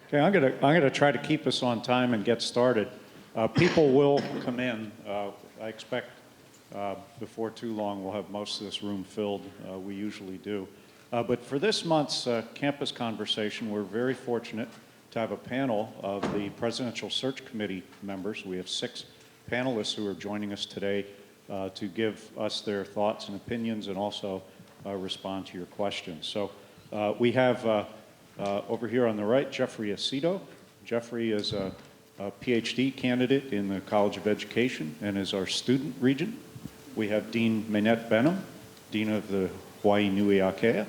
Okay, I'm gonna try to keep us on time and get started. People will come in. I expect before too long we'll have most of this room filled. We usually do. But for this month's campus conversation, we're very fortunate to have a panel of the Presidential Search Committee members. We have 6 panelists who are joining us today to give us their thoughts and opinions and also respond to your questions. So we have over here on the right, Jeffrey Aceto. Jeffrey is a PhD candidate in the College of Education and is our student regent. We have Dean Mainette Benham, Dean of the Hawaii Nui Akea.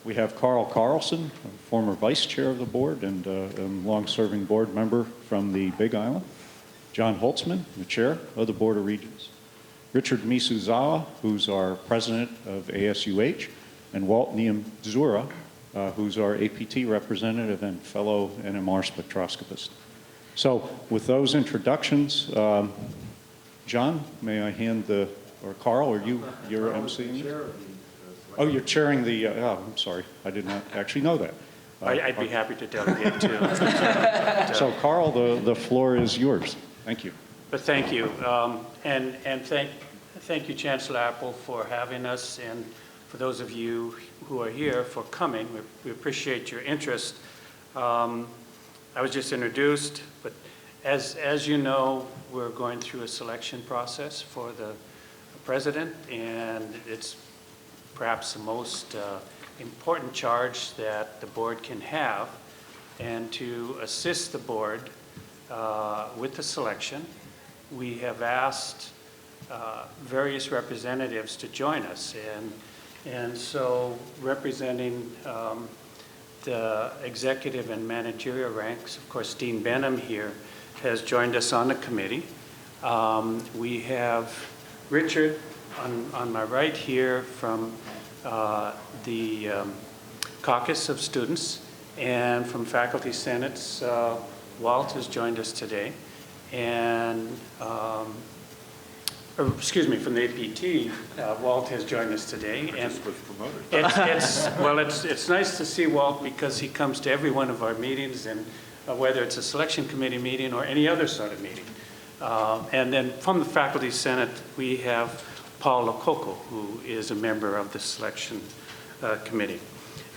We have Carl Carlson, former vice chair of the board and long-serving board member from the Big Island. John Holtzman, the chair of the Board of Regents. Richard Misuzawa, who's our president of ASUH, and Walt Niamzura, who's our APT representative and fellow NMR spectroscopist. So with those introductions, John, may I hand or Carl, are you're emceeing? Oh, you're chairing the, I'm sorry, I did not actually know that. I'd be happy to delegate too. So Carl, the floor is yours. Thank you. But thank you. And thank you, Chancellor Apple, for having us, and for those of you who are here for coming. We appreciate your interest. I was just introduced, but as you know, we're going through a selection process for the president, and it's perhaps the most important charge that the board can have. And to assist the board with the selection, we have asked various representatives to join us. And so representing the executive and managerial ranks, of course, Dean Benham here has joined us on the committee. We have Richard on my right here from the Caucus of Students, and from Faculty Senates, Walt has joined us today. And excuse me, from the APT, Walt has joined us today. And just was promoted. It's nice to see Walt because he comes to every one of our meetings, and whether it's a selection committee meeting or any other sort of meeting. And then from the Faculty Senate, we have Paul Lokoko, who is a member of the selection committee.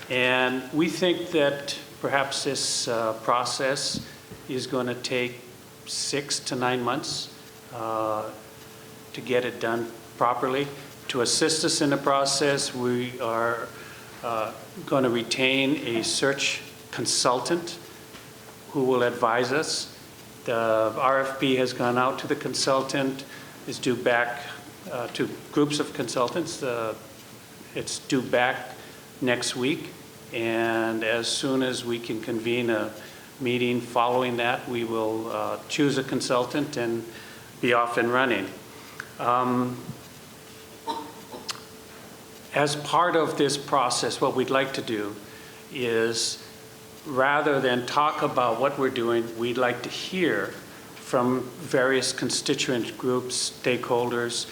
And we think that perhaps this process is going to take 6 to 9 months to get it done properly. To assist us in the process, we are going to retain a search consultant who will advise us. The RFP has gone out to the consultant, is due back to groups of consultants. It's due back next week, and as soon as we can convene a meeting following that, we will choose a consultant and be off and running. As part of this process, what we'd like to do is, rather than talk about what we're doing, we'd like to hear from various constituent groups, stakeholders.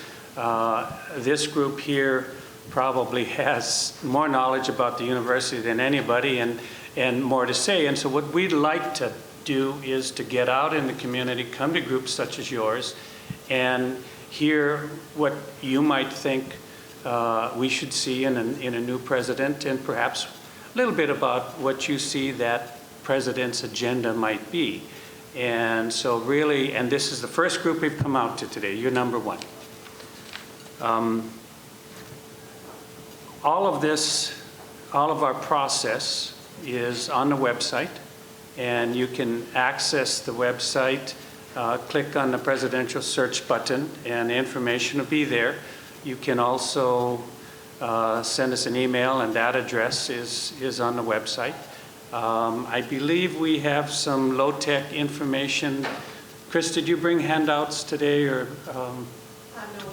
This group here probably has more knowledge about the university than anybody, and more to say. And so what we'd like to do is to get out in the community, come to groups such as yours, and hear what you might think we should see in a new president, and perhaps a little bit about what you see that president's agenda might be. And so really, and this is the first group we've come out to today, you're number 1. All of this, all of our process is on the website, and you can access the website, click on the presidential search button, and the information will be there. You can also send us an email, and that address is on the website. I believe we have some low-tech information. Chris, did you bring handouts today, or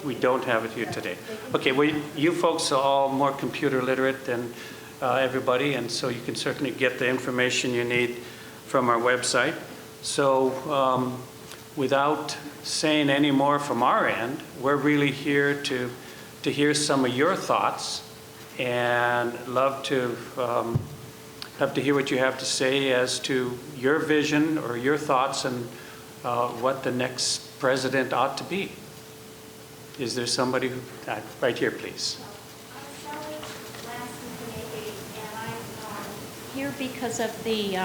we don't have it here today? Okay, well, you folks are all more computer literate than everybody, and so you can certainly get the information you need from our website. So without saying any more from our end, we're really here to hear some of your thoughts, and love to love to hear what you have to say as to your vision or your thoughts on what the next president ought to be. Is there somebody who, right here, please. Here because of the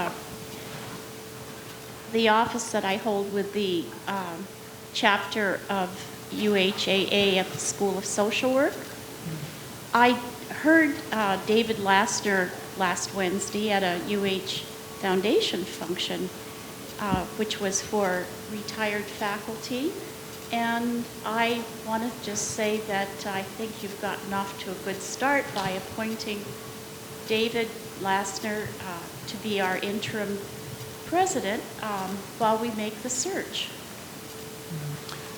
office that I hold with the chapter of UHAA at the School of Social Work. I heard David Lassner last Wednesday at a UH Foundation function, which was for retired faculty. And I want to just say that I think you've gotten off to a good start by appointing David Lassner to be our interim president while we make the search.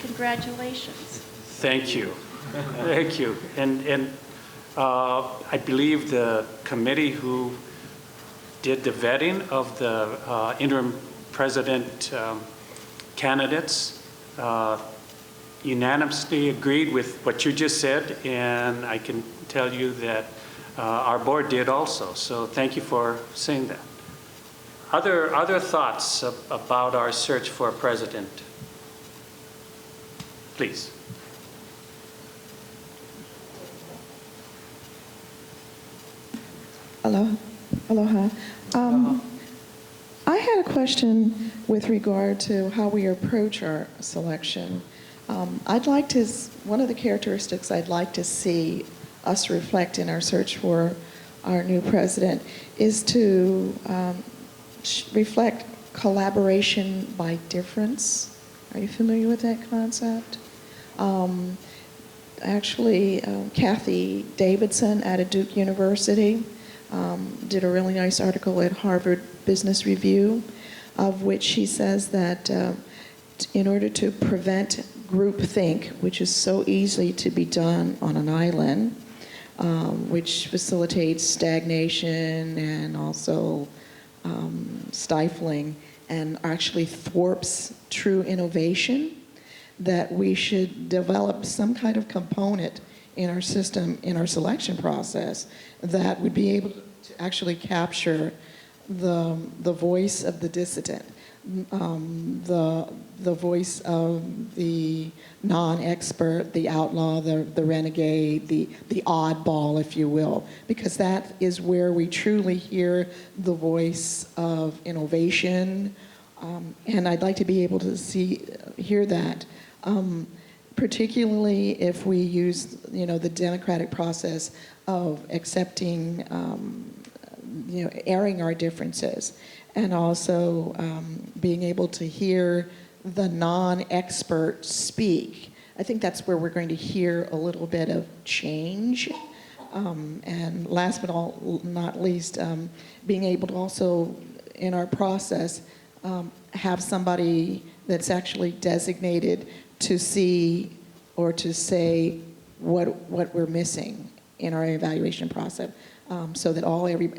Congratulations. Thank you. Thank you. And I believe the committee who did the vetting of the interim president candidates unanimously agreed with what you just said, and I can tell you that our board did also. So thank you for saying that. Other thoughts about our search for a president? Please. Aloha. I had a question with regard to how we approach our selection. One of the characteristics I'd like to see us reflect in our search for our new president is to reflect collaboration by difference. Are you familiar with that concept? Actually, Kathy Davidson out of Duke University did a really nice article at Harvard Business Review, of which she says that in order to prevent groupthink, which is so easily to be done on an island, which facilitates stagnation and also stifling and actually thwarts true innovation, that we should develop some kind of component in our system, in our selection process, that would be able to actually capture the voice of the dissident, the voice of the non-expert, the outlaw, the renegade, the oddball, if you will, because that is where we truly hear the voice of innovation, and I'd like to be able to hear that, particularly if we use, the democratic process of accepting, airing our differences, and also being able to hear the non-expert speak. I think that's where we're going to hear a little bit of change. And last but not least, being able to also, in our process, have somebody that's actually designated to see or to say what we're missing in our evaluation process. So that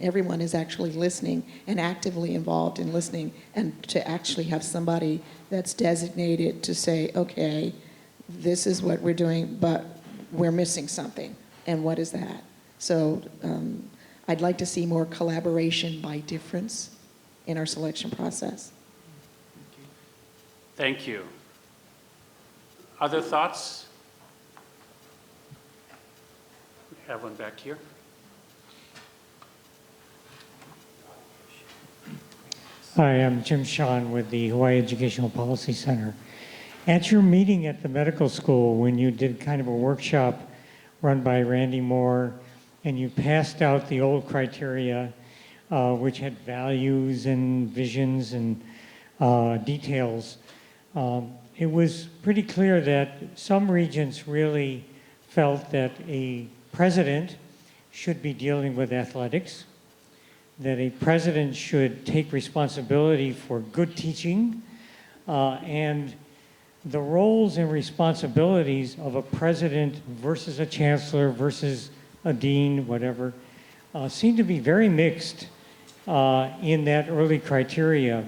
everyone is actually listening and actively involved in listening, and to actually have somebody that's designated to say, okay, this is what we're doing, but we're missing something, and what is that? So I'd like to see more collaboration by difference in our selection process. Thank you. Other thoughts? We have one back here. Hi, I'm Jim Sean with the Hawaii Educational Policy Center. At your meeting at the medical school, when you did kind of a workshop run by Randy Moore, and you passed out the old criteria, which had values and visions and details, it was pretty clear that some regents really felt that a president should be dealing with athletics, that a president should take responsibility for good teaching, and the roles and responsibilities of a president versus a chancellor versus a dean, whatever, seem to be very mixed in that early criteria.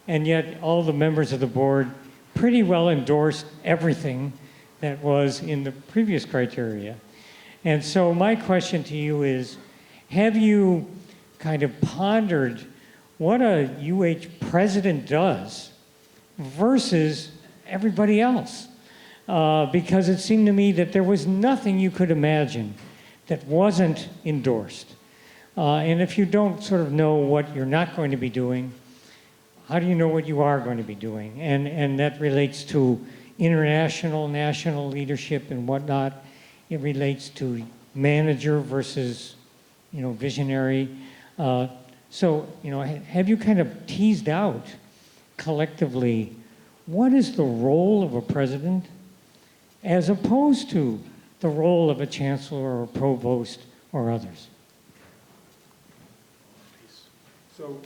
And yet all the members of the board pretty well endorsed everything that was in the previous criteria. And so my question to you is, have you kind of pondered what a UH president does versus everybody else. Because it seemed to me that there was nothing you could imagine that wasn't endorsed. And if you don't sort of know what you're not going to be doing, how do you know what you are going to be doing? And that relates to international, national leadership and whatnot. It relates to manager versus, visionary. So, have you kind of teased out collectively what is the role of a president as opposed to the role of a chancellor or a provost or others? So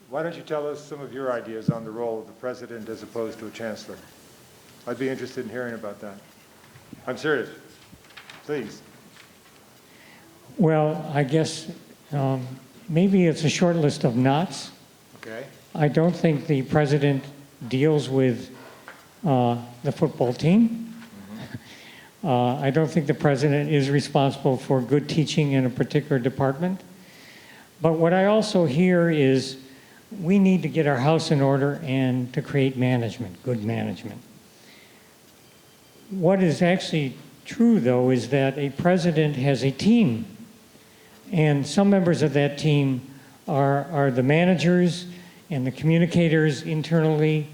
why don't you tell us some of your ideas on the role of the president as opposed to a chancellor? I'd be interested in hearing about that. I'm serious. Please. Well, I guess maybe it's a short list of nots. Okay. I don't think the president deals with the football team. I don't think the president is responsible for good teaching in a particular department. But what I also hear is we need to get our house in order and to create management, good management. What is actually true, though, is that a president has a team. And some members of that team are the managers and the communicators internally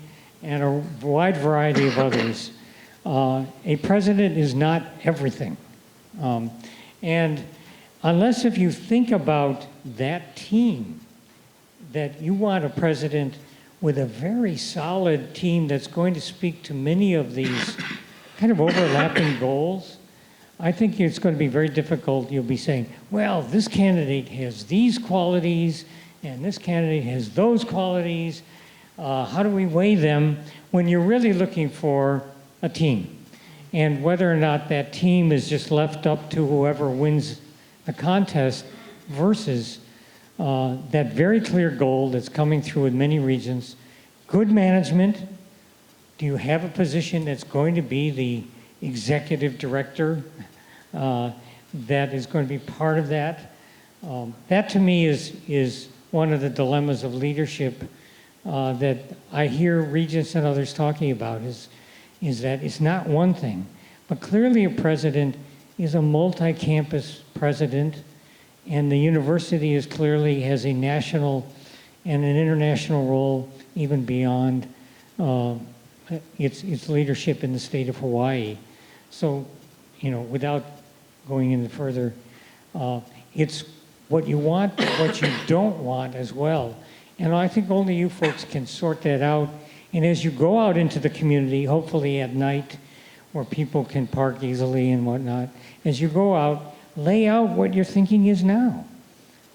and a wide variety of others. A president is not everything. And unless if you think about that team, that you want a president with a very solid team that's going to speak to many of these kind of overlapping goals, I think it's going to be very difficult. You'll be saying, well, this candidate has these qualities and this candidate has those qualities. How do we weigh them when you're really looking for a team? And whether or not that team is just left up to whoever wins the contest versus that very clear goal that's coming through in many regions. Good management. Do you have a position that's going to be the executive director that is going to be part of that? That to me is one of the dilemmas of leadership that I hear regents and others talking about is that it's not one thing, but clearly a president is a multi-campus president, and the university is clearly has a national and an international role even beyond its leadership in the state of Hawaii. So, without going any further, it's what you want, what you don't want as well. And I think only you folks can sort that out. And as you go out into the community, hopefully at night, where people can park easily and whatnot, as you go out, lay out what your thinking is now.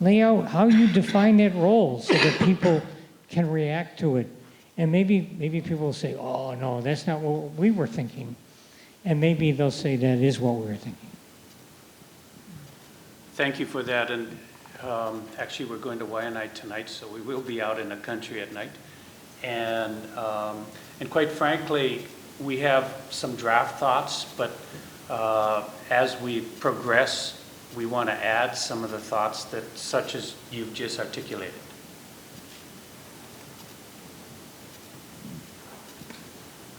Lay out how you define that role so that people can react to it. And maybe people will say, oh, no, that's not what we were thinking. And maybe they'll say that is what we were thinking. Thank you for that. And actually, we're going to Waianae tonight, so we will be out in the country at night. And quite frankly, we have some draft thoughts, but as we progress, we want to add some of the thoughts that such as you've just articulated.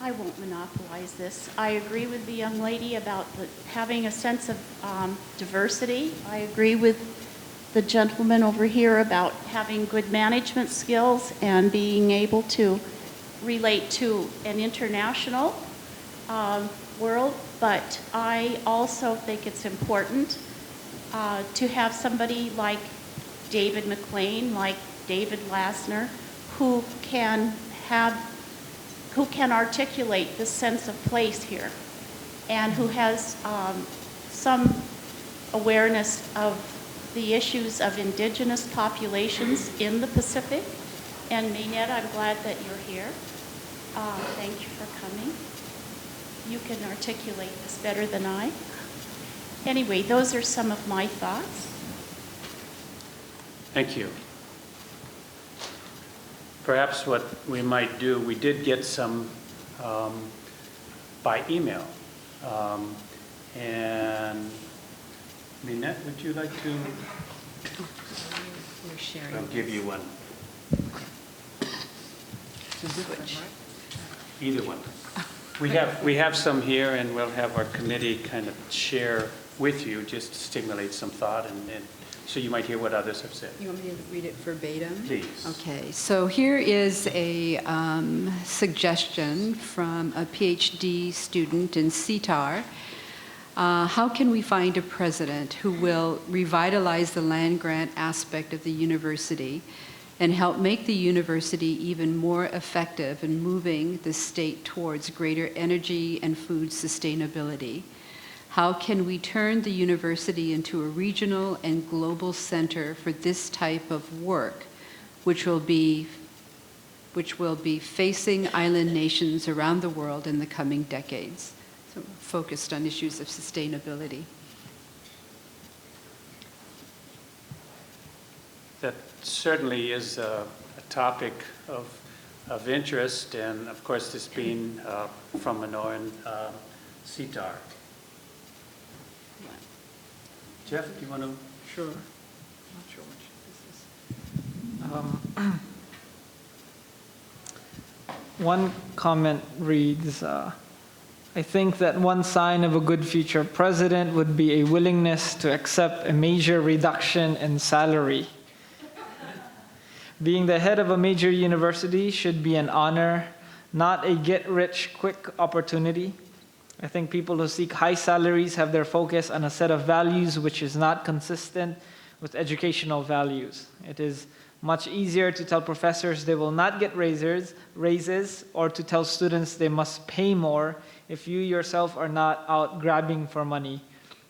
I won't monopolize this. I agree with the young lady about having a sense of diversity. I agree with the gentleman over here about having good management skills and being able to relate to an international world. But I also think it's important to have somebody like David McLean, like David Lassner, who can articulate the sense of place here and who has some awareness of the issues of indigenous populations in the Pacific. And Maynette, I'm glad that you're here. Thank you for coming. You can articulate this better than I. Anyway, those are some of my thoughts. Thank you. Perhaps what we might do, we did get some by email. And Minette, would you like to? We're sharing. I'll give you one. Switch. Either one. We have some here, and we'll have our committee kind of share with you, just to stimulate some thought, and so you might hear what others have said. You want me to read it verbatim? Please. Okay, so here is a suggestion from a PhD student in CETAR. How can we find a president who will revitalize the land grant aspect of the university and help make the university even more effective in moving the state towards greater energy and food sustainability? How can we turn the university into a regional and global center for this type of work, which will be facing island nations around the world in the coming decades? So focused on issues of sustainability. That certainly is a topic of interest, and of course, this being from Manoa and CETAR. Jeff, do you want to? Sure. Not sure which this is. One comment reads, I think that one sign of a good future president would be a willingness to accept a major reduction in salary. Being the head of a major university should be an honor, not a get-rich-quick opportunity. I think people who seek high salaries have their focus on a set of values which is not consistent with educational values. It is much easier to tell professors they will not get raises, or to tell students they must pay more if you yourself are not out grabbing for money.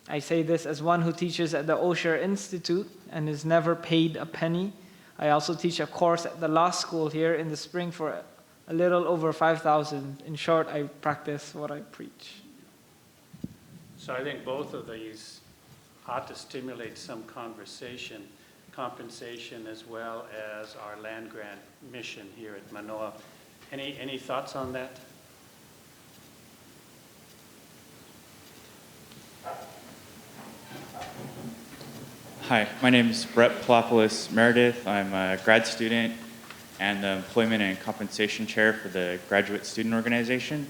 I say this as one who teaches at the Osher Institute and is never paid a penny. I also teach a course at the law school here in the spring for a little over $5,000. In short, I practice what I preach. So I think both of these ought to stimulate some conversation, compensation, as well as our land grant mission here at Manoa. Any thoughts on that? Hi, my name is Brett Palopoulos Meredith. I'm a grad student and the Employment and Compensation Chair for the Graduate Student Organization.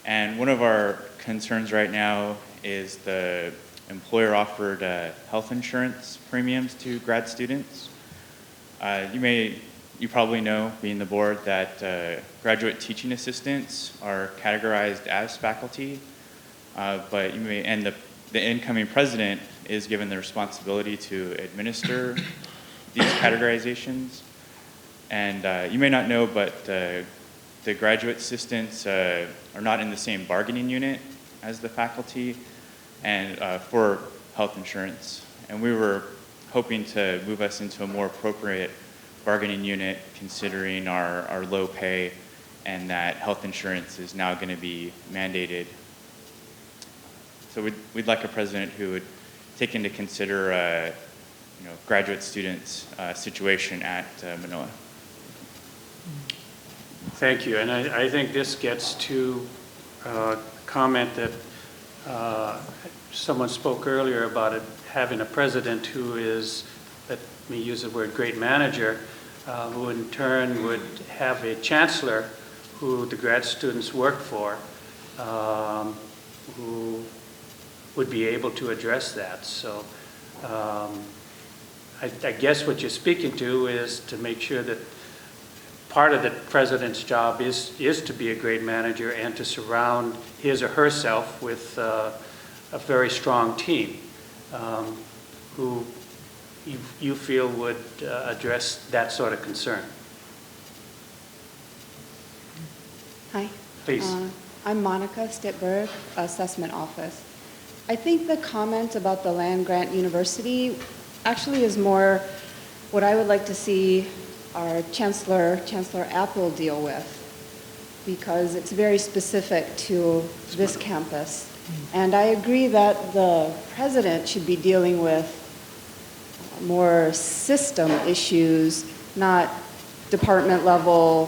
And one of our concerns right now is the employer-offered health insurance premiums to grad students. You probably know, being the board, that graduate teaching assistants are categorized as faculty, but the incoming president is given the responsibility to administer these categorizations. And you may not know, but the graduate assistants are not in the same bargaining unit as the faculty and for health insurance. And we were hoping to move us into a more appropriate bargaining unit, considering our low pay and that health insurance is now going to be mandated. So we'd like a president who would take into consider graduate students' situation at Manoa. Thank you, and I think this gets to a comment that someone spoke earlier about it, having a president who is, let me use the word, great manager, who in turn would have a chancellor who the grad students work for, who would be able to address that. So I guess what you're speaking to is to make sure that part of the president's job is to be a great manager and to surround his or herself with a very strong team who you feel would address that sort of concern. Hi. Please. I'm Monica Stittberg, Assessment Office. I think the comment about the land grant university actually is more what I would like to see our Chancellor Apple deal with, because it's very specific to this campus. And I agree that the president should be dealing with more system issues, not department level,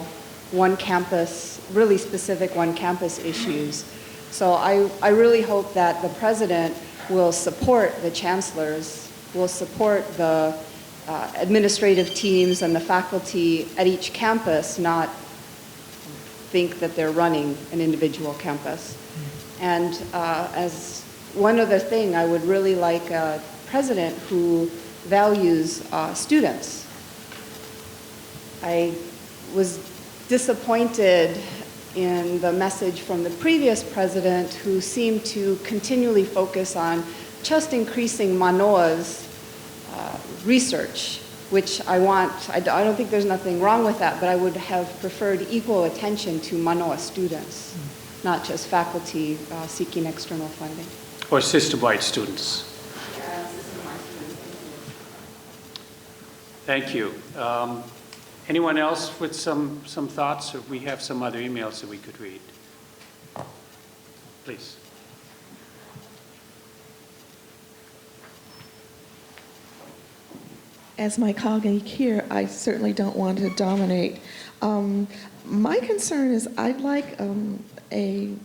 one campus, really specific one campus issues. So I really hope that the president will support the chancellors, will support the administrative teams and the faculty at each campus not think that they're running an individual campus. And as one other thing, I would really like a president who values students. I was disappointed in the message from the previous president, who seemed to continually focus on just increasing Manoa's research, which I want. I don't think there's nothing wrong with that, but I would have preferred equal attention to Manoa students, not just faculty seeking external funding. Or system-wide students. Thank you. Anyone else with some thoughts? Or we have some other emails that we could read. Please. As my colleague here, I certainly don't want to dominate. My concern is I'd like a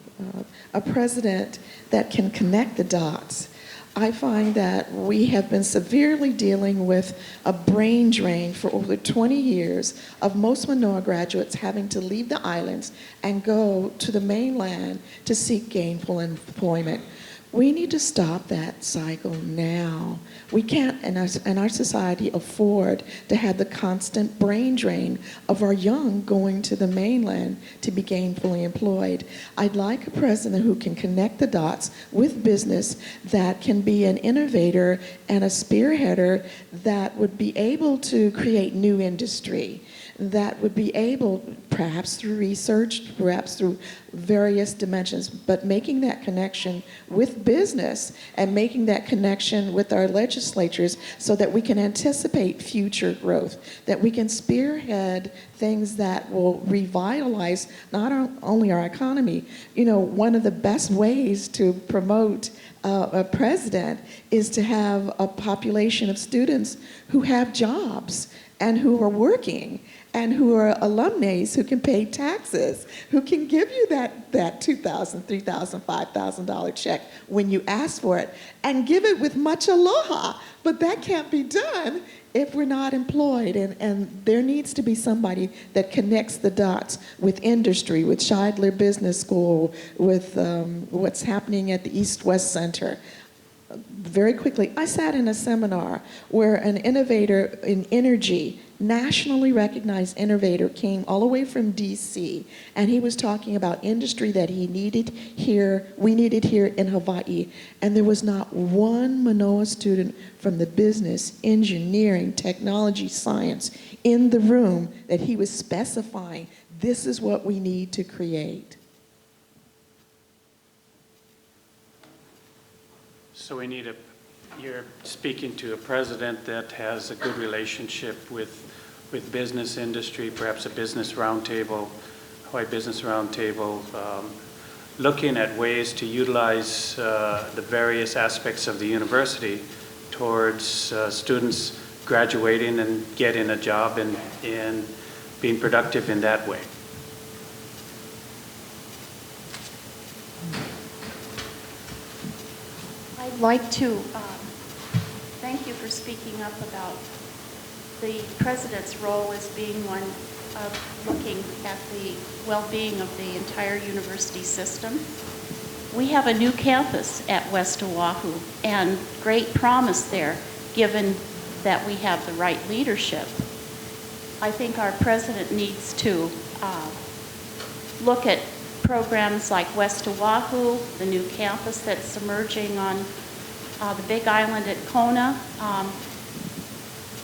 president that can connect the dots. I find that we have been severely dealing with a brain drain for over 20 years of most Manoa graduates having to leave the islands and go to the mainland to seek gainful employment. We need to stop that cycle now. We can't, in our society, afford to have the constant brain drain of our young going to the mainland to be gainfully employed. I'd like a president who can connect the dots with business, that can be an innovator and a spearheader, that would be able to create new industry, that would be able, perhaps through research, perhaps through various dimensions, but making that connection with business and making that connection with our legislatures so that we can anticipate future growth, that we can spearhead things that will revitalize not only our economy. You know, one of the best ways to promote a president is to have a population of students who have jobs and who are working, and who are alumni who can pay taxes, who can give you that $2,000, $3,000, $5,000 check when you ask for it, and give it with much aloha. But that can't be done if we're not employed, and there needs to be somebody that connects the dots with industry, with Scheidler Business School, with what's happening at the East-West Center. Very quickly, I sat in a seminar where an innovator in energy, nationally recognized innovator, came all the way from DC, and he was talking about industry that we needed here in Hawaii, and there was not one Manoa student from the business, engineering, technology, science in the room that he was specifying, this is what we need to create. So we need you're speaking to a president that has a good relationship with business industry, perhaps a business roundtable, Hawaii Business Roundtable, looking at ways to utilize the various aspects of the university towards students graduating and getting a job and being productive in that way. I'd like to thank you for speaking up about the president's role as being one of looking at the well-being of the entire university system. We have a new campus at West Oahu, and great promise there, given that we have the right leadership. I think our president needs to look at programs like West Oahu, the new campus that's emerging on the Big Island at Kona.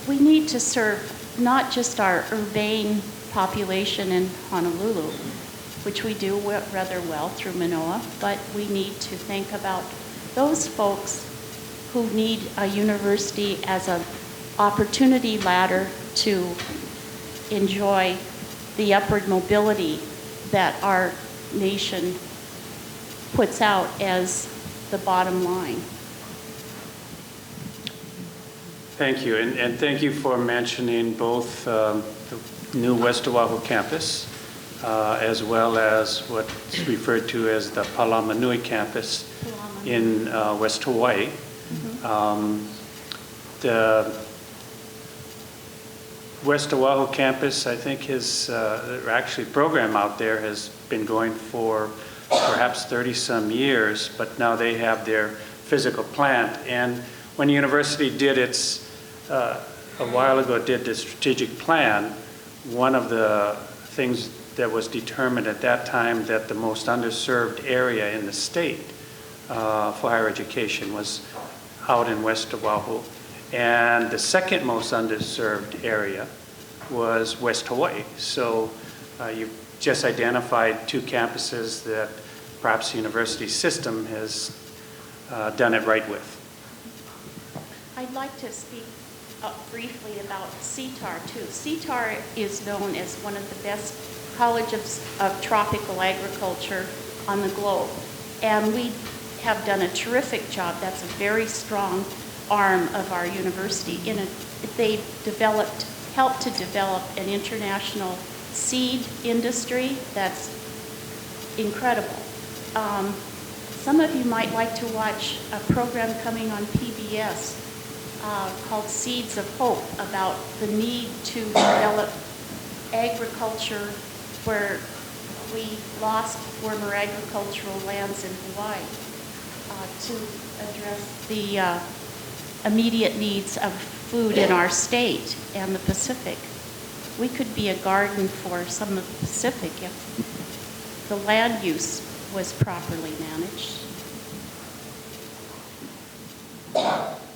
We need to serve not just our urbane population in Honolulu, which we do rather well through Manoa, but we need to think about those folks who need a university as an opportunity ladder to enjoy the upward mobility that our nation puts out as the bottom line. Thank you, and thank you for mentioning both the new West Oahu campus as well as what's referred to as the Palamanui campus in West Hawaii. West Oahu campus, I think actually program out there has been going for perhaps 30-some years, but now they have their physical plant. And when the university did a while ago, did the strategic plan, one of the things that was determined at that time that the most underserved area in the state for higher education was out in West Oahu. And the second most underserved area was West Hawaii. So you've just identified two campuses that perhaps the university system has done it right with. I'd like to speak briefly about CTAR too. CTAR is known as one of the best colleges of tropical agriculture on the globe. And we have done a terrific job. That's a very strong arm of our university. They helped to develop an international seed industry that's incredible. Some of you might like to watch a program coming on PBS called Seeds of Hope about the need to develop agriculture where we lost former agricultural lands in Hawaii to address the immediate needs of food in our state and the Pacific. We could be a garden for some of the Pacific if the land use was properly managed.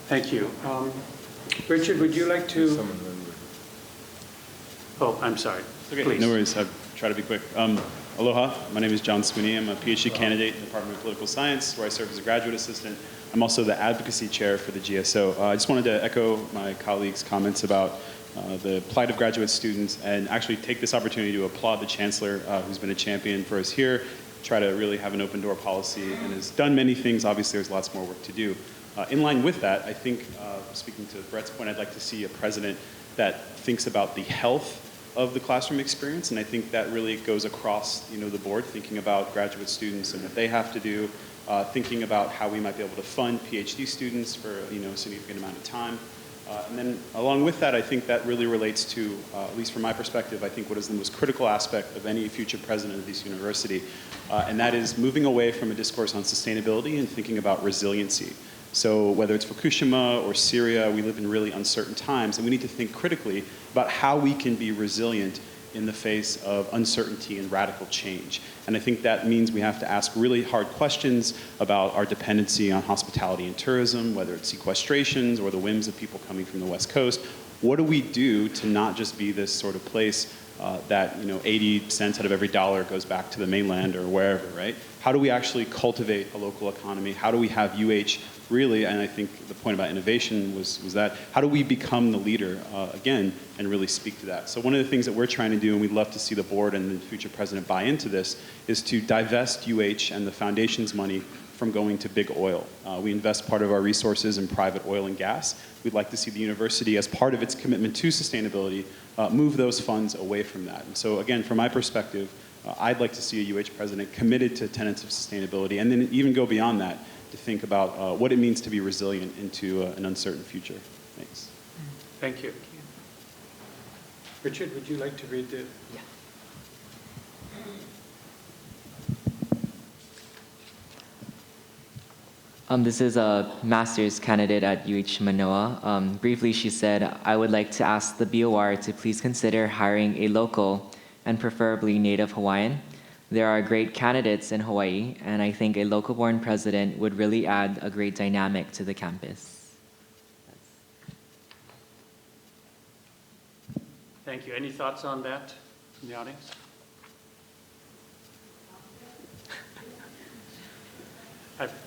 Thank you. Richard, would you like to? Oh, I'm sorry. Okay, Please. no worries. I'll try to be quick. Aloha, my name is John Sweeney. I'm a PhD candidate in the Department of Political Science, where I serve as a graduate assistant. I'm also the advocacy chair for the GSO. I just wanted to echo my colleagues' comments about the plight of graduate students and actually take this opportunity to applaud the Chancellor, who's been a champion for us here, try to really have an open door policy and has done many things. Obviously, there's lots more work to do. In line with that, I think, speaking to Brett's point, I'd like to see a president that thinks about the health of the classroom experience, and I think that really goes across, the board, thinking about graduate students and what they have to do, thinking about how we might be able to fund PhD students for, a significant amount of time. And then along with that, I think that really relates to, at least from my perspective, I think what is the most critical aspect of any future president of this university, and that is moving away from a discourse on sustainability and thinking about resiliency. So whether it's Fukushima or Syria, we live in really uncertain times, and we need to think critically about how we can be resilient in the face of uncertainty and radical change. And I think that means we have to ask really hard questions about our dependency on hospitality and tourism, whether it's sequestrations or the whims of people coming from the West Coast. What do we do to not just be this sort of place that 80 cents out of every dollar goes back to the mainland or wherever, right? How do we actually cultivate a local economy? How do we have UH really, and I think the point about innovation was that, how do we become the leader again and really speak to that? So one of the things that we're trying to do, and we'd love to see the board and the future president buy into this, is to divest UH and the foundation's money from going to big oil. We invest part of our resources in private oil and gas. We'd like to see the university, as part of its commitment to sustainability, move those funds away from that. And so again, from my perspective, I'd like to see a UH president committed to tenets of sustainability, and then even go beyond that to think about what it means to be resilient into an uncertain future. Thanks. Thank you. Richard, would you like to read the? Yeah. This is a master's candidate at UH Manoa. Briefly, she said, I would like to ask the BOR to please consider hiring a local and preferably native Hawaiian. There are great candidates in Hawaii, and I think a local-born president would really add a great dynamic to the campus. Thank you. Any thoughts on that from the audience?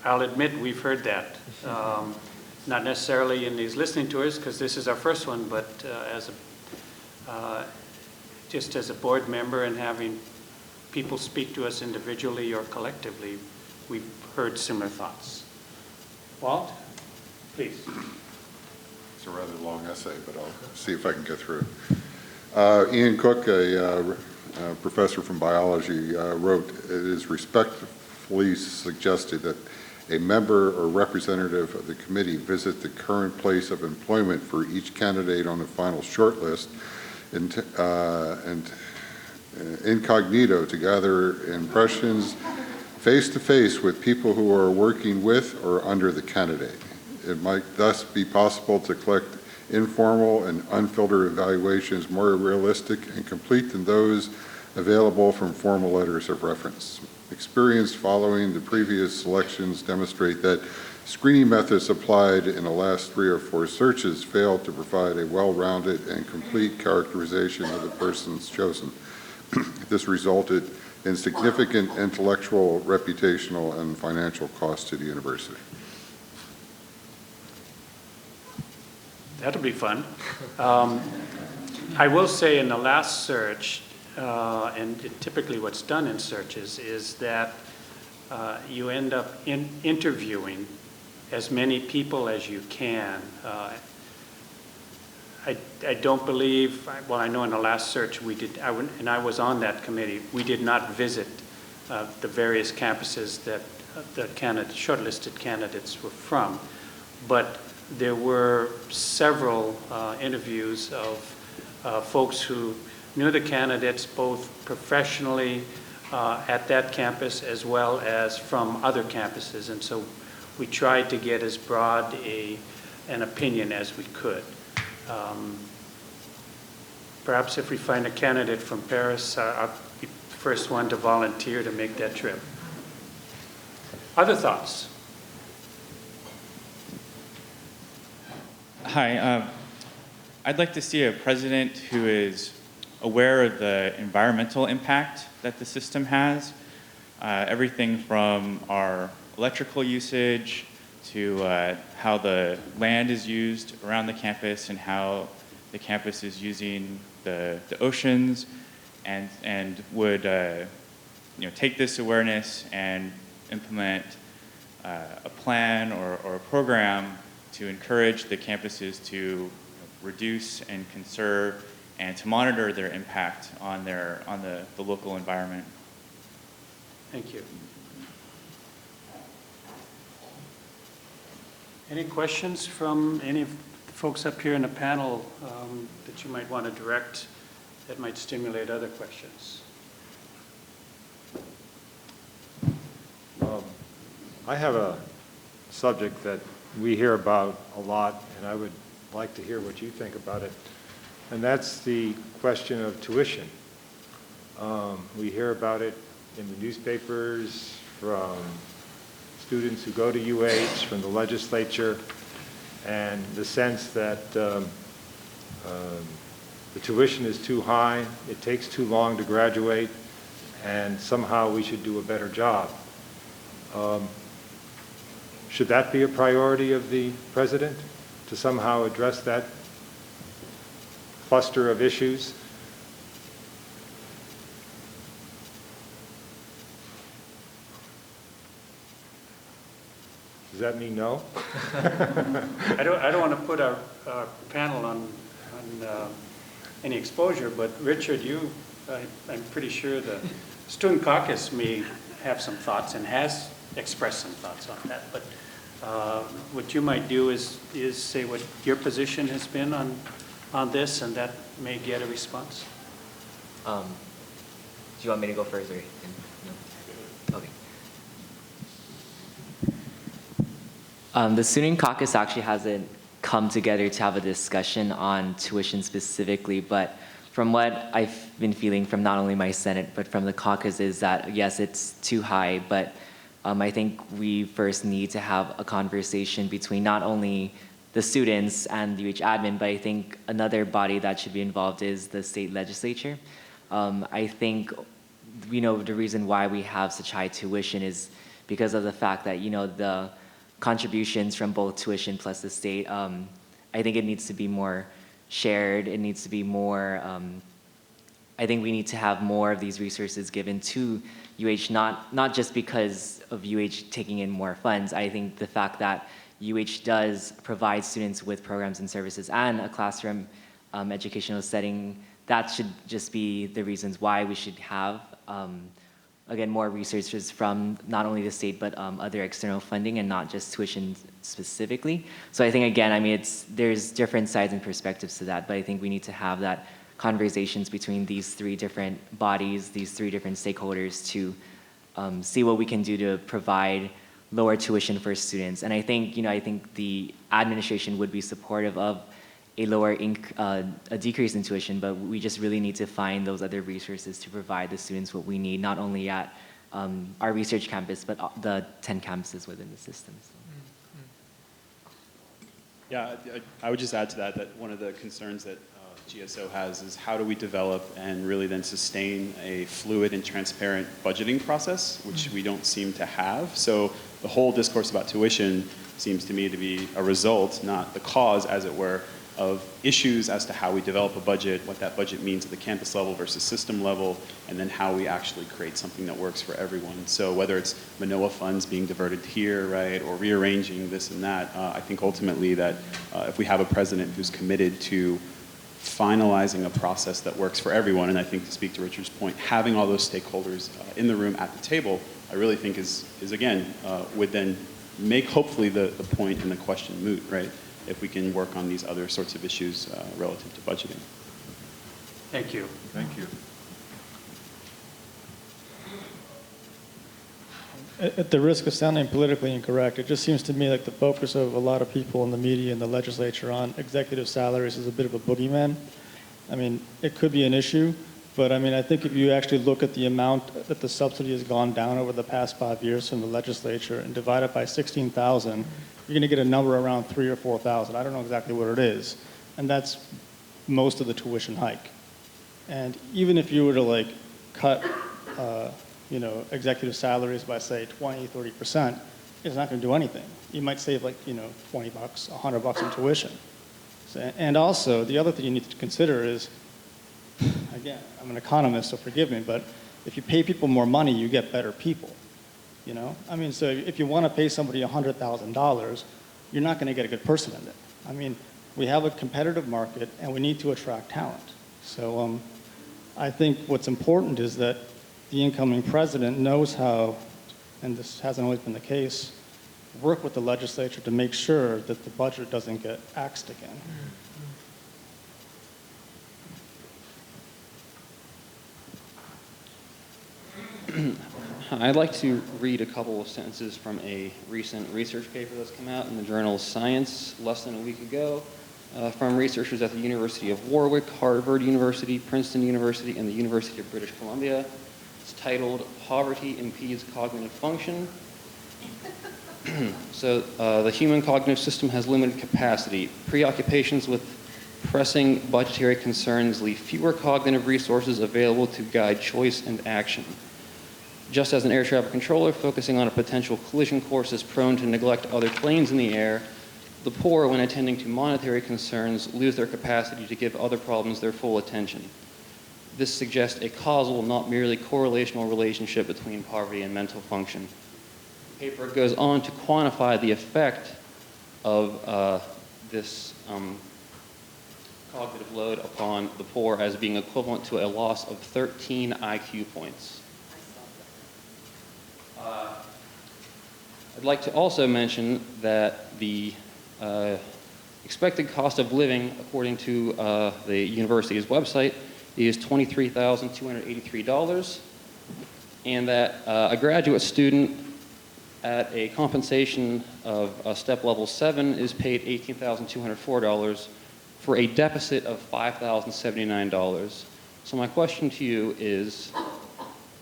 I'll admit we've heard that. Not necessarily in these listening tours, because this is our first one, but just as a board member and having people speak to us individually or collectively, we've heard similar thoughts. Walt, please. It's a rather long essay, but I'll see if I can get through it. Ian Cook, a professor from biology, wrote, it is respectfully suggested that a member or representative of the committee visit the current place of employment for each candidate on the final shortlist and incognito to gather impressions face-to-face with people who are working with or under the candidate. It might thus be possible to collect informal and unfiltered evaluations more realistic and complete than those available from formal letters of reference. Experience following the previous selections demonstrate that screening methods applied in the last 3 or 4 searches failed to provide a well-rounded and complete characterization of the persons chosen. This resulted in significant intellectual, reputational, and financial costs to the university. That'll be fun. I will say in the last search, and typically what's done in searches is that you end up interviewing as many people as you can. I don't believe, well, I know in the last search we did, and I was on that committee, we did not visit the various campuses that the shortlisted candidates were from, but there were several interviews of folks who knew the candidates both professionally at that campus as well as from other campuses, and so we tried to get as broad an opinion as we could. Perhaps if we find a candidate from Paris, I'll be the first one to volunteer to make that trip. Other thoughts? Hi, I'd like to see a president who is aware of the environmental impact that the system has. Everything from our electrical usage to how the land is used around the campus and how the campus is using the oceans, and would take this awareness and implement a plan or a program to encourage the campuses to reduce and conserve and to monitor their impact on the local environment. Thank you. Any questions from any of the folks up here in the panel that you might want to direct that might stimulate other questions? I have a subject that we hear about a lot, and I would like to hear what you think about it, and that's the question of tuition. We hear about it in the newspapers from students who go to UH, from the legislature, and the sense that the tuition is too high, it takes too long to graduate, and somehow we should do a better job. Should that be a priority of the president, to somehow address that cluster of issues? Does that mean no? I don't want to put our panel on any exposure, but Richard, I'm pretty sure the student caucus may have some thoughts and has expressed some thoughts on that. But what you might do is say what your position has been on this, and that may get a response. Do you want me to go first, or no? Okay. The student caucus actually hasn't come together to have a discussion on tuition specifically, but from what I've been feeling from not only my Senate, but from the caucus, is that yes, it's too high, but I think we first need to have a conversation between not only the students and the UH admin, but I think another body that should be involved is the state legislature. I think, the reason why we have such high tuition is because of the fact that, the contributions from both tuition plus the state, I think it needs to be more shared. It needs to be more, I think we need to have more of these resources given to UH, not just because of UH taking in more funds. I think the fact that UH does provide students with programs and services and a classroom educational setting, that should just be the reasons why we should have, again, more resources from not only the state, but other external funding and not just tuition specifically. So I think, again, there's different sides and perspectives to that, but I think we need to have that conversations between these three different bodies, these three different stakeholders to see what we can do to provide lower tuition for students. And I think, I think the administration would be supportive of a a decrease in tuition, but we just really need to find those other resources to provide the students what we need, not only at our research campus, but the 10 campuses within the system. So. Yeah, I would just add to that one of the concerns that GSO has is how do we develop and really then sustain a fluid and transparent budgeting process, which we don't seem to have. So the whole discourse about tuition seems to me to be a result, not the cause, as it were, of issues as to how we develop a budget, what that budget means at the campus level versus system level, and then how we actually create something that works for everyone. So whether it's Manoa funds being diverted here, right, or rearranging this and that, I think ultimately that if we have a president who's committed to finalizing a process that works for everyone, and I think to speak to Richard's point, having all those stakeholders in the room at the table, I really think is again, would then make hopefully the point and the question moot, right? If we can work on these other sorts of issues relative to budgeting. Thank you. Thank you. At the risk of sounding politically incorrect, it just seems to me like the focus of a lot of people in the media and the legislature on executive salaries is a bit of a boogeyman. I mean, it could be an issue, but I mean, I think if you actually look at the amount that the subsidy has gone down over the past 5 years from the legislature and divide it by 16,000, you're going to get a number around 3,000 or 4,000. I don't know exactly what it is, and that's most of the tuition hike. And even if you were to like cut, executive salaries by say 20, 30%, it's not going to do anything. You might save like, $20, $100 in tuition. So, and also, the other thing you need to consider is, again, I'm an economist, so forgive me, but if you pay people more money, you get better people. I mean, so if you want to pay somebody $100,000, you're not going to get a good person in it. I mean, we have a competitive market, and we need to attract talent. So I think what's important is that the incoming president knows how, and this hasn't always been the case, work with the legislature to make sure that the budget doesn't get axed again. I'd like to read a couple of sentences from a recent research paper that's come out in the journal Science less than a week ago from researchers at the University of Warwick, Harvard University, Princeton University, and the University of British Columbia. It's titled, "Poverty Impedes Cognitive Function." So the human cognitive system has limited capacity. Preoccupations with pressing budgetary concerns leave fewer cognitive resources available to guide choice and action. Just as an air traffic controller focusing on a potential collision course is prone to neglect other planes in the air, the poor, when attending to monetary concerns, lose their capacity to give other problems their full attention. This suggests a causal, not merely correlational relationship between poverty and mental function. The paper goes on to quantify the effect of this cognitive load upon the poor as being equivalent to a loss of 13 IQ points. I'd like to also mention that the expected cost of living, according to the university's website, is $23,283, and that a graduate student at a compensation of step level 7 is paid $18,204 for a deficit of $5,079. So my question to you is,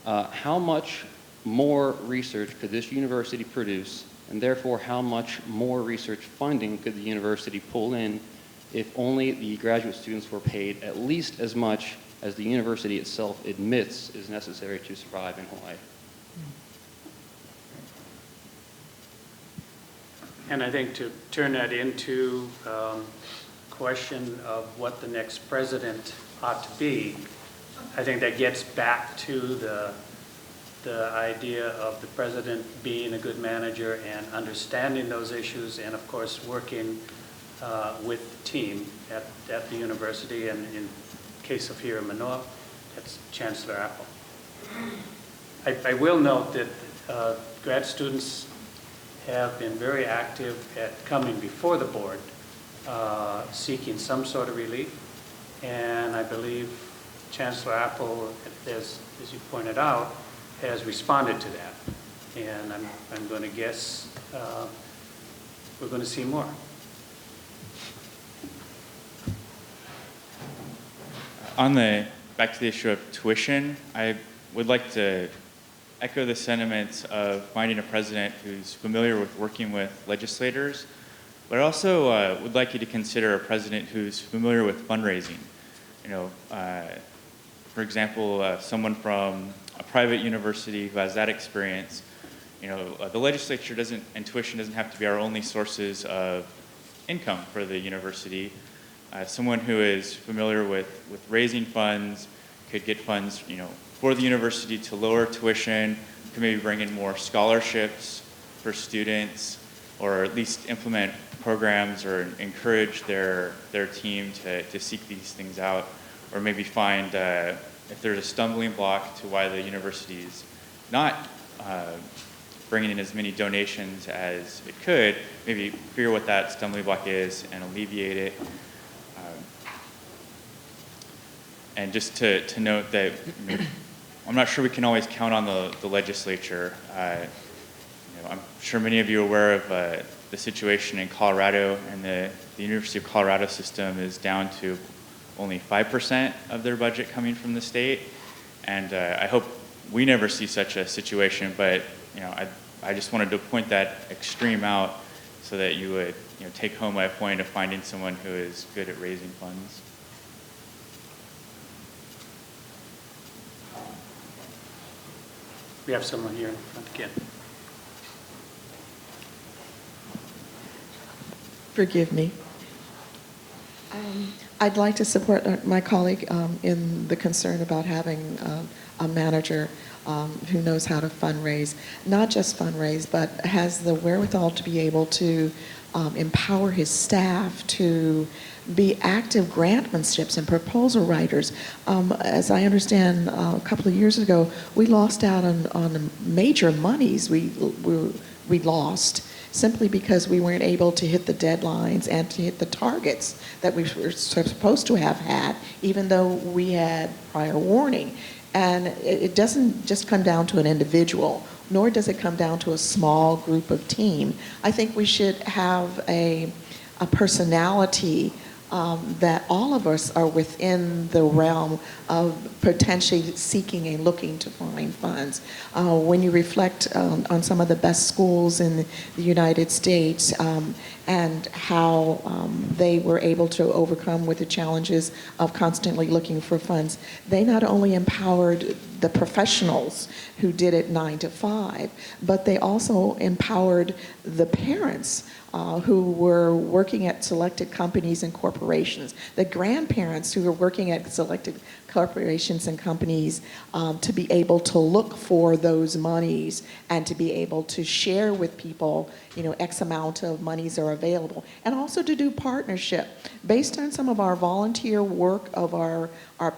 how much more research could this university produce, and therefore how much more research funding could the university pull in if only the graduate students were paid at least as much as the university itself admits is necessary to survive in Hawaii? And I think to turn that into a question of what the next president ought to be, I think that gets back to the idea of the president being a good manager and understanding those issues, and of course working with the team at the university, and in case of here in Manoa, that's Chancellor Apple. I will note that grad students have been very active at coming before the board, seeking some sort of relief, And I believe Chancellor Apple, as you pointed out, has responded to that. And I'm going to guess we're going to see more. Back to the issue of tuition, I would like to echo the sentiments of finding a president who's familiar with working with legislators, but I also would like you to consider a president who's familiar with fundraising. You know, for example, someone from a private university who has that experience. You know, the legislature and tuition doesn't have to be our only sources of income for the university. Someone who is familiar with raising funds could get funds, you know, for the university to lower tuition, could maybe bring in more scholarships for students, or at least implement programs or encourage their team to seek these things out, or maybe find if there's a stumbling block to why the university is not bringing in as many donations as it could, maybe figure what that stumbling block is and alleviate it. And just to note that I'm not sure we can always count on the legislature. You know, I'm sure many of you are aware of the situation in Colorado, and the University of Colorado system is down to only 5% of their budget coming from the state. And I hope we never see such a situation, but you know, I just wanted to point that extreme out so that you would, you know, take home my point of finding someone who is good at raising funds. We have someone here in front again. Forgive me. I'd like to support my colleague in the concern about having a manager who knows how to fundraise, not just fundraise, but has the wherewithal to be able to empower his staff to be active grantmanships and proposal writers. As I understand, a couple of years ago, we lost out on major monies we lost simply because we weren't able to hit the deadlines and to hit the targets that we were supposed to have had, even though we had prior warning. And it doesn't just come down to an individual, nor does it come down to a small group of team. I think we should have a personality that all of us are within the realm of potentially seeking and looking to find funds. When you reflect on some of the best schools in the United States and how they were able to overcome with the challenges of constantly looking for funds, they not only empowered the professionals who did it 9 to 5, but they also empowered the parents who were working at selected companies and corporations, the grandparents who were working at selected corporations and companies to be able to look for those monies and to be able to share with people, you know, X amount of monies are available. And also to do partnership. Based on some of our volunteer work of our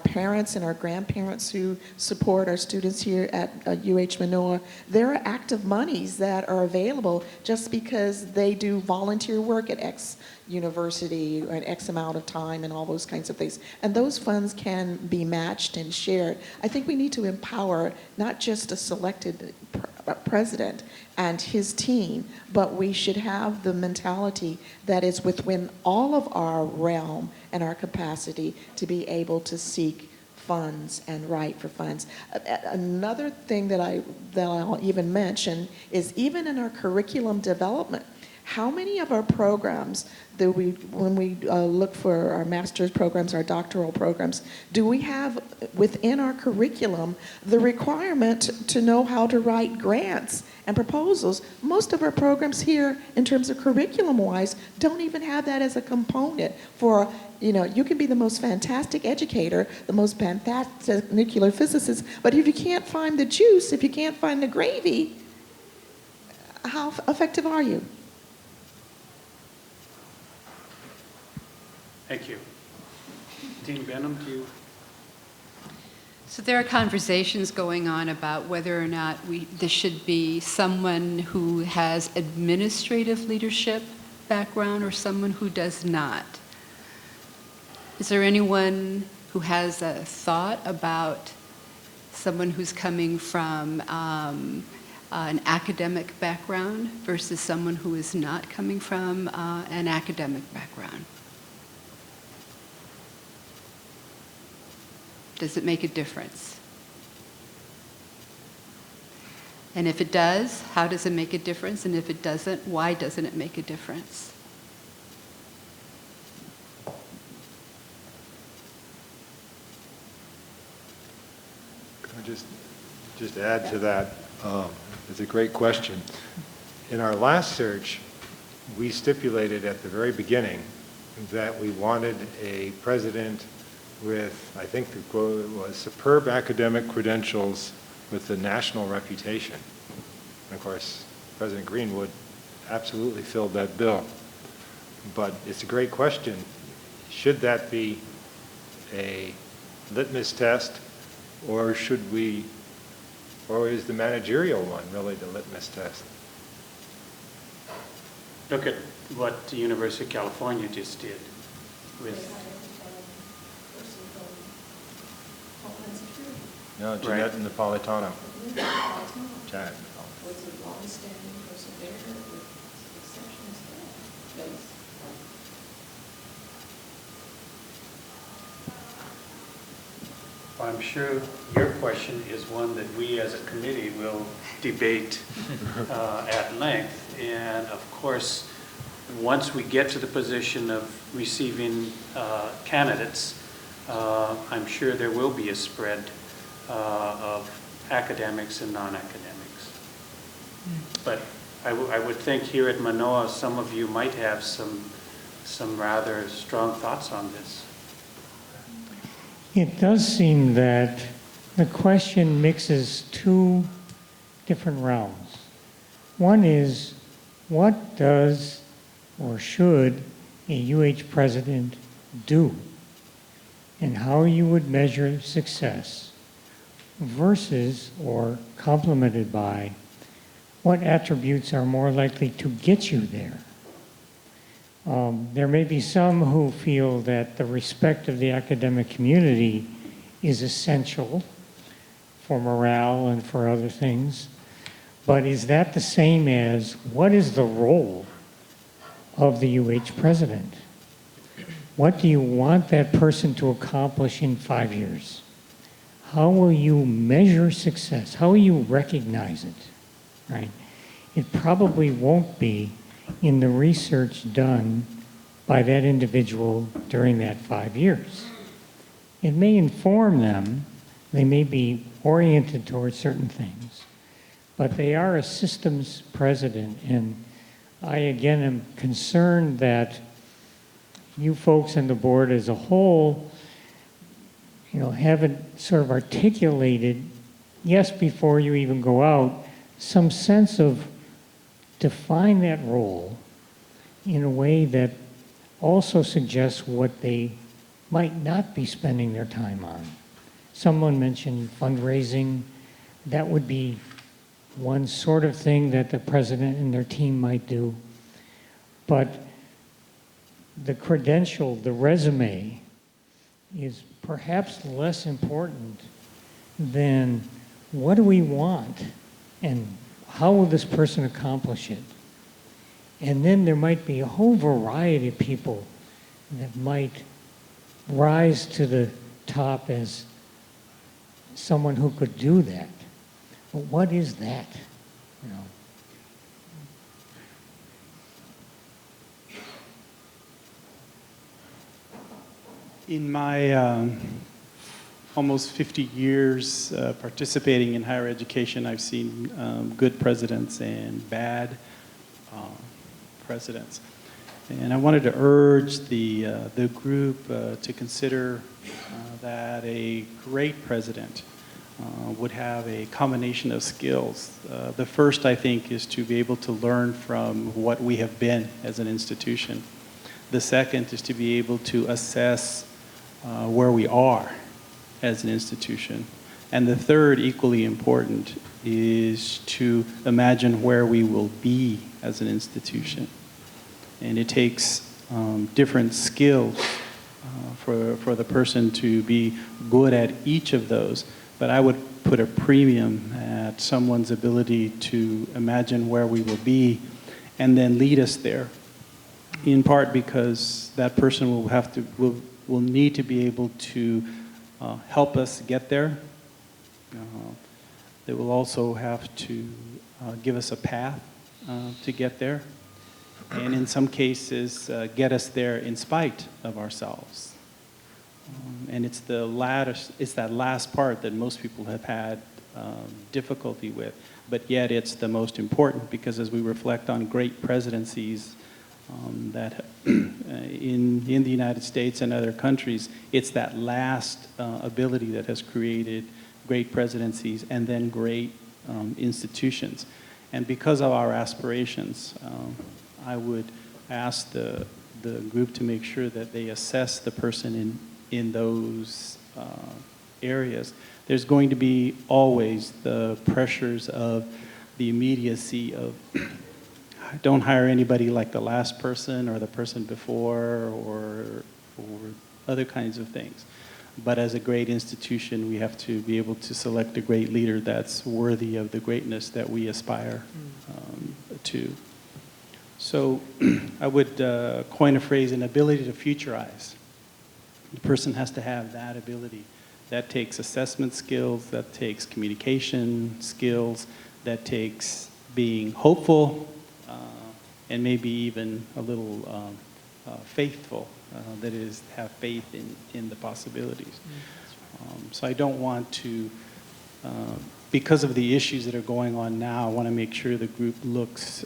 parents and our grandparents who support our students here at UH Manoa, there are active monies that are available just because they do volunteer work at X university or an X amount of time and all those kinds of things. And those funds can be matched and shared. I think we need to empower not just a selected president and his team, but we should have the mentality that is within all of our realm and our capacity to be able to seek funds and write for funds. Another thing that I'll even mention is even in our curriculum development, how many of our programs that when we look for our master's programs, our doctoral programs, do we have within our curriculum the requirement to know how to write grants and proposals? Most of our programs here, in terms of curriculum-wise, don't even have that as a component for, you know, you can be the most fantastic educator, the most fantastic nuclear physicist, but if you can't find the juice, if you can't find the gravy, how effective are you? Thank you. Dean Benham, do you? So there are conversations going on about whether or not this should be someone who has administrative leadership background or someone who does not. Is there anyone who has a thought about someone who's coming from an academic background versus someone who is not coming from an academic background? Does it make a difference? And if it does, how does it make a difference? And if it doesn't, why doesn't it make a difference? Can I just add to that? It's a great question. In our last search, we stipulated at the very beginning that we wanted a president with, I think the quote was, superb academic credentials with a national reputation. And of course, President Greenwood absolutely filled that bill. But it's a great question. Should that be a litmus test, or should we, or is the managerial one really the litmus test? Look at what the University of California just did with. No, Jeanette Napolitano. Janet. Was a long-standing person there with exceptions there. Well, I'm sure your question is one that we as a committee will debate at length. And of course, once we get to the position of receiving candidates, I'm sure there will be a spread of academics and non-academics. But I would think here at Manoa, some of you might have some rather strong thoughts on this. It does seem that the question mixes two different realms. One is, what does or should a UH president do? And how you would measure success versus, or complemented by, what attributes are more likely to get you there? There may be some who feel that the respect of the academic community is essential for morale and for other things. But is that the same as, what is the role of the UH president? What do you want that person to accomplish in 5 years? How will you measure success? How will you recognize it, right? It probably won't be in the research done by that individual during that 5 years. It may inform them, they may be oriented towards certain things, but they are a systems president, and I again am concerned that you folks on the board as a whole, haven't sort of articulated, yes, before you even go out, some sense of define that role in a way that also suggests what they might not be spending their time on. Someone mentioned fundraising. That would be one sort of thing that the president and their team might do. But the credential, the resume, is perhaps less important than what do we want and how will this person accomplish it? And then there might be a whole variety of people that might rise to the top as someone who could do that. But what is that? In my almost 50 years participating in higher education, I've seen good presidents and bad presidents. And I wanted to urge the group to consider that a great president would have a combination of skills. The first, I think, is to be able to learn from what we have been as an institution. The second is to be able to assess where we are as an institution. And the third, equally important, is to imagine where we will be as an institution. And it takes different skills for the person to be good at each of those. But I would put a premium at someone's ability to imagine where we will be and then lead us there, in part because that person will need to be able to help us get there. They will also have to give us a path to get there, and in some cases get us there in spite of ourselves. And it's that last part that most people have had difficulty with, but yet it's the most important, because as we reflect on great presidencies that in the United States and other countries, it's that last ability that has created great presidencies and then great institutions. And because of our aspirations, I would ask the group to make sure that they assess the person in those areas. There's going to be always the pressures of the immediacy of don't hire anybody like the last person or the person before or other kinds of things. But as a great institution, we have to be able to select a great leader that's worthy of the greatness that we aspire to. So I would coin a phrase, an ability to futurize. The person has to have that ability. That takes assessment skills, that takes communication skills, that takes being hopeful, and maybe even a little faithful, that is, have faith in the possibilities. So I don't want to, because of the issues that are going on now, I want to make sure the group looks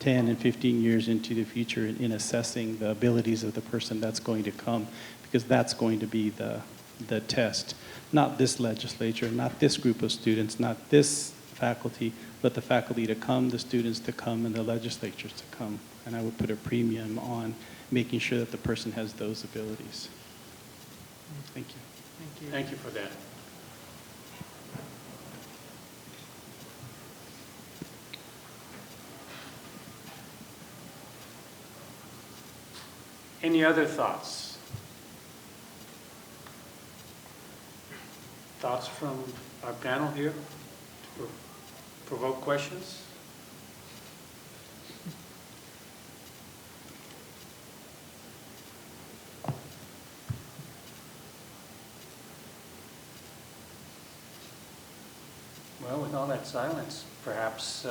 10 and 15 years into the future in assessing the abilities of the person that's going to come, because that's going to be the test. Not this legislature, not this group of students, not this faculty, but the faculty to come, the students to come, and the legislatures to come. And I would put a premium on making sure that the person has those abilities. Thank you. Thank you. Thank you for that. Any other thoughts? Thoughts from our panel here to provoke questions? Well, with all that silence, perhaps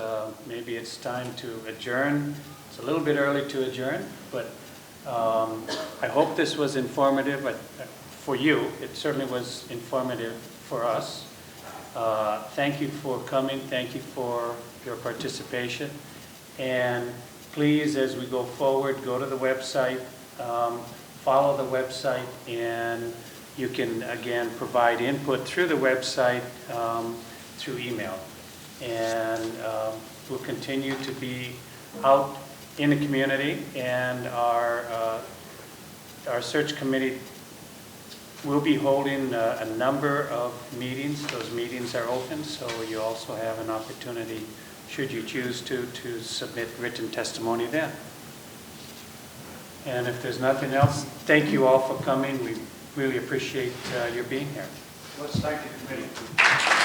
maybe it's time to adjourn. It's a little bit early to adjourn, but I hope this was informative for you. It certainly was informative for us. Thank you for coming. Thank you for your participation. And please, as we go forward, go to the website, follow the website, and you can, again, provide input through the website through email. And we'll continue to be out in the community, and our search committee will be holding a number of meetings. Those meetings are open, so you also have an opportunity, should you choose to submit written testimony then. And if there's nothing else, thank you all for coming. We really appreciate your being here. Let's thank the committee.